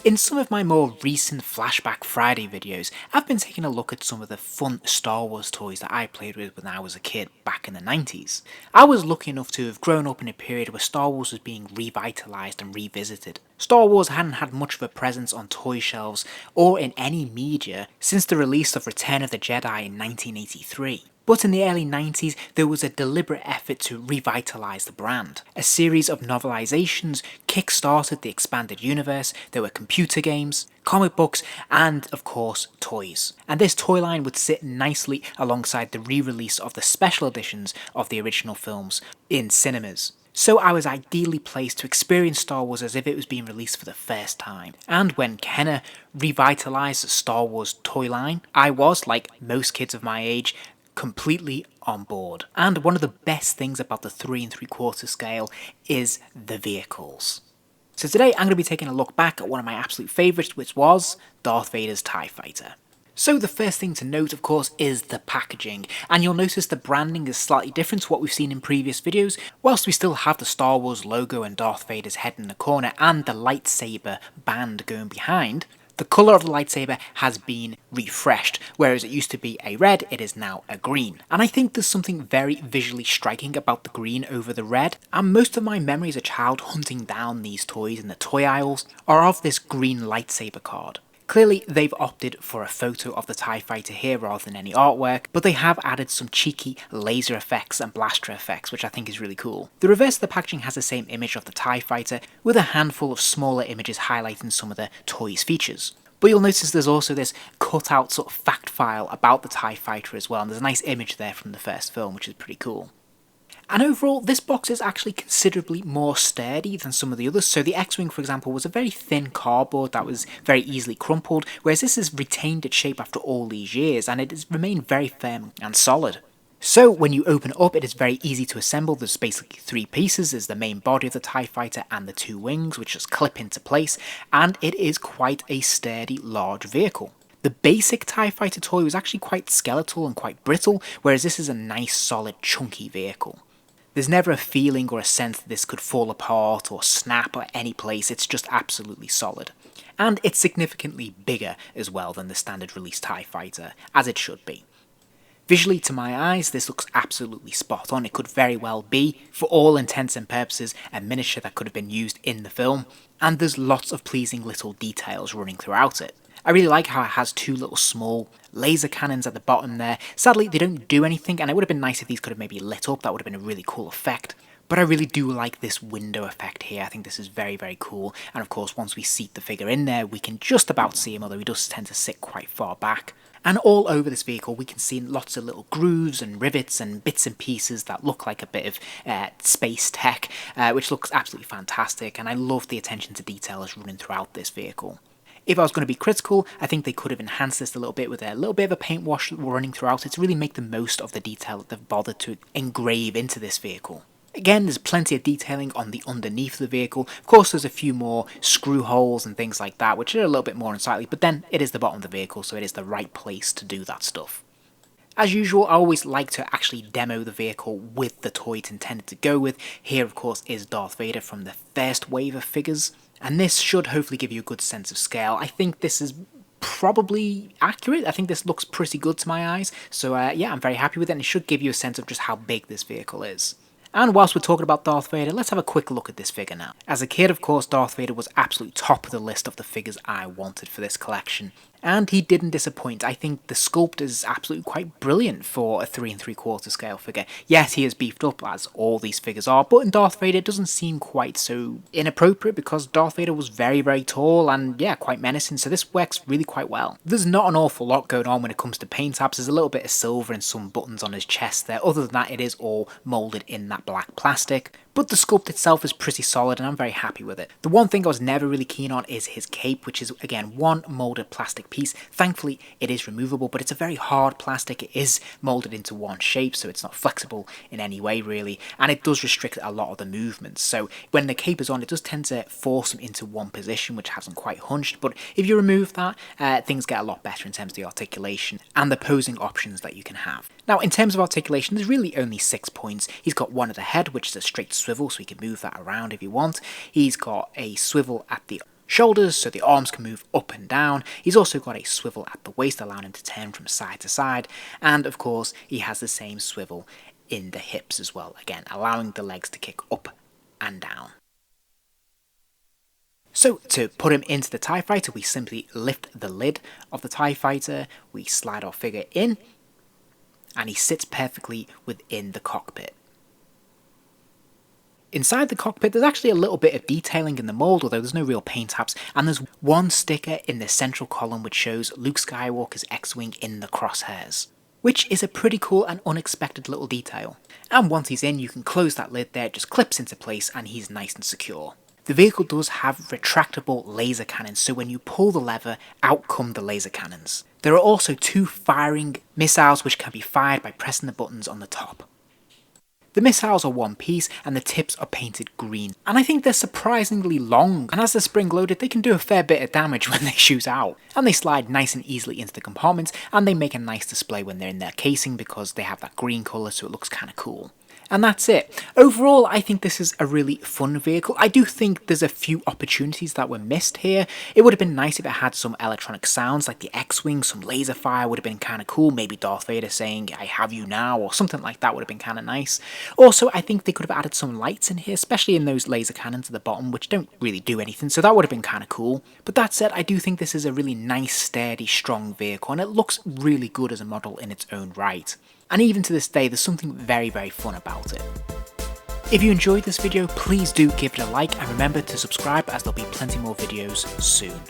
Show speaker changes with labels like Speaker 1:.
Speaker 1: In some of my more recent Flashback Friday videos, I've been taking a look at some of the fun Star Wars toys that I played with when I was a kid back in the 90s. I was lucky enough to have grown up in a period where Star Wars was being revitalised and revisited. Star Wars hadn't had much of a presence on toy shelves or in any media since the release of Return of the Jedi in 1983. But in the early 90s, there was a deliberate effort to revitalise the brand. A series of novelisations kick-started the expanded universe. There were computer games, comic books, and of course, toys. And this toy line would sit nicely alongside the re-release of the special editions of the original films in cinemas. So I was ideally placed to experience Star Wars as if it was being released for the first time. And when Kenner revitalised the Star Wars toy line, I was, like most kids of my age, completely on board. And one of the best things about the 3 3/4 scale is the vehicles. So today I'm going to be taking a look back at one of my absolute favourites, which was Darth Vader's TIE Fighter. So the first thing to note, of course, is the packaging, and you'll notice the branding is slightly different to what we've seen in previous videos. Whilst we still have the Star Wars logo and Darth Vader's head in the corner and the lightsaber band going behind, the colour of the lightsaber has been refreshed, whereas it used to be a red, it is now a green. And I think there's something very visually striking about the green over the red, and most of my memory as a child hunting down these toys in the toy aisles are of this green lightsaber card. Clearly, they've opted for a photo of the TIE Fighter here rather than any artwork, but they have added some cheeky laser effects and blaster effects, which I think is really cool. The reverse of the packaging has the same image of the TIE Fighter, with a handful of smaller images highlighting some of the toy's features. But you'll notice there's also this cut-out sort of fact file about the TIE Fighter as well, and there's a nice image there from the first film, which is pretty cool. And overall, this box is actually considerably more sturdy than some of the others. So the X-Wing, for example, was a very thin cardboard that was very easily crumpled, whereas this has retained its shape after all these years, and it has remained very firm and solid. So when you open it up, it is very easy to assemble. There's basically 3 pieces. There's the main body of the TIE Fighter and the 2 wings, which just clip into place, and it is quite a sturdy, large vehicle. The basic TIE Fighter toy was actually quite skeletal and quite brittle, whereas this is a nice, solid, chunky vehicle. There's never a feeling or a sense that this could fall apart or snap at any place, it's just absolutely solid. And it's significantly bigger as well than the standard release TIE Fighter, as it should be. Visually, to my eyes, this looks absolutely spot on. It could very well be, for all intents and purposes, a miniature that could have been used in the film, and there's lots of pleasing little details running throughout it. I really like how it has 2 little small laser cannons at the bottom there. Sadly, they don't do anything, and it would have been nice if these could have maybe lit up. That would have been a really cool effect. But I really do like this window effect here. I think this is very, very cool. And of course, once we seat the figure in there, we can just about see him, although he does tend to sit quite far back. And all over this vehicle, we can see lots of little grooves and rivets and bits and pieces that look like a bit of space tech, which looks absolutely fantastic. And I love the attention to detail that's running throughout this vehicle. If I was going to be critical, I think they could have enhanced this a little bit with a little bit of a paint wash running throughout it to really make the most of the detail that they've bothered to engrave into this vehicle. Again, there's plenty of detailing on the underneath of the vehicle. Of course, there's a few more screw holes and things like that, which are a little bit more unsightly, but then it is the bottom of the vehicle, so it is the right place to do that stuff. As usual, I always like to actually demo the vehicle with the toy it's intended to go with. Here, of course, is Darth Vader from the first wave of figures. And this should hopefully give you a good sense of scale. I think this is probably accurate. I think this looks pretty good to my eyes. So yeah, I'm very happy with it, and it should give you a sense of just how big this vehicle is. And whilst we're talking about Darth Vader, let's have a quick look at this figure now. As a kid, of course, Darth Vader was absolutely top of the list of the figures I wanted for this collection. And he didn't disappoint. I think the sculpt is absolutely quite brilliant for a 3 3/4 scale figure. Yes, he is beefed up, as all these figures are, but in Darth Vader it doesn't seem quite so inappropriate because Darth Vader was very, very tall and, yeah, quite menacing, so this works really quite well. There's not an awful lot going on when it comes to paint apps. There's a little bit of silver and some buttons on his chest there. Other than that, it is all moulded in that black plastic. But the sculpt itself is pretty solid and I'm very happy with it. The one thing I was never really keen on is his cape, which is again one moulded plastic piece. Thankfully it is removable, but it's a very hard plastic. It is moulded into one shape, so it's not flexible in any way really, and it does restrict a lot of the movements. So when the cape is on, it does tend to force him into one position, which hasn't quite hunched, but if you remove that, things get a lot better in terms of the articulation and the posing options that you can have. Now in terms of articulation, there's really only 6 points. He's got one at the head, which is a straight swivel, so he can move that around if you want. He's got a swivel at the shoulders so the arms can move up and down. He's also got a swivel at the waist allowing him to turn from side to side, and of course he has the same swivel in the hips as well, again allowing the legs to kick up and down. So to put him into the TIE Fighter, we simply lift the lid of the TIE Fighter, we slide our figure in, and he sits perfectly within the cockpit. Inside the cockpit, there's actually a little bit of detailing in the mould, although there's no real paint apps, and there's one sticker in the central column which shows Luke Skywalker's X-Wing in the crosshairs, which is a pretty cool and unexpected little detail. And once he's in, you can close that lid there, it just clips into place, and he's nice and secure. The vehicle does have retractable laser cannons, so when you pull the lever, out come the laser cannons. There are also 2 firing missiles which can be fired by pressing the buttons on the top. The missiles are one piece and the tips are painted green, and I think they're surprisingly long, and as they're spring loaded they can do a fair bit of damage when they shoot out. And they slide nice and easily into the compartments, and they make a nice display when they're in their casing because they have that green colour, so it looks kinda cool. And that's it. Overall, I think this is a really fun vehicle. I do think there's a few opportunities that were missed here. It would have been nice if it had some electronic sounds like the X-Wing, some laser fire would have been kind of cool. Maybe Darth Vader saying, "I have you now," or something like that would have been kind of nice. Also, I think they could have added some lights in here, especially in those laser cannons at the bottom, which don't really do anything, so that would have been kind of cool. But that said, I do think this is a really nice, sturdy, strong vehicle, and it looks really good as a model in its own right. And even to this day, there's something very, very fun about it. If you enjoyed this video, please do give it a like, and remember to subscribe as there'll be plenty more videos soon.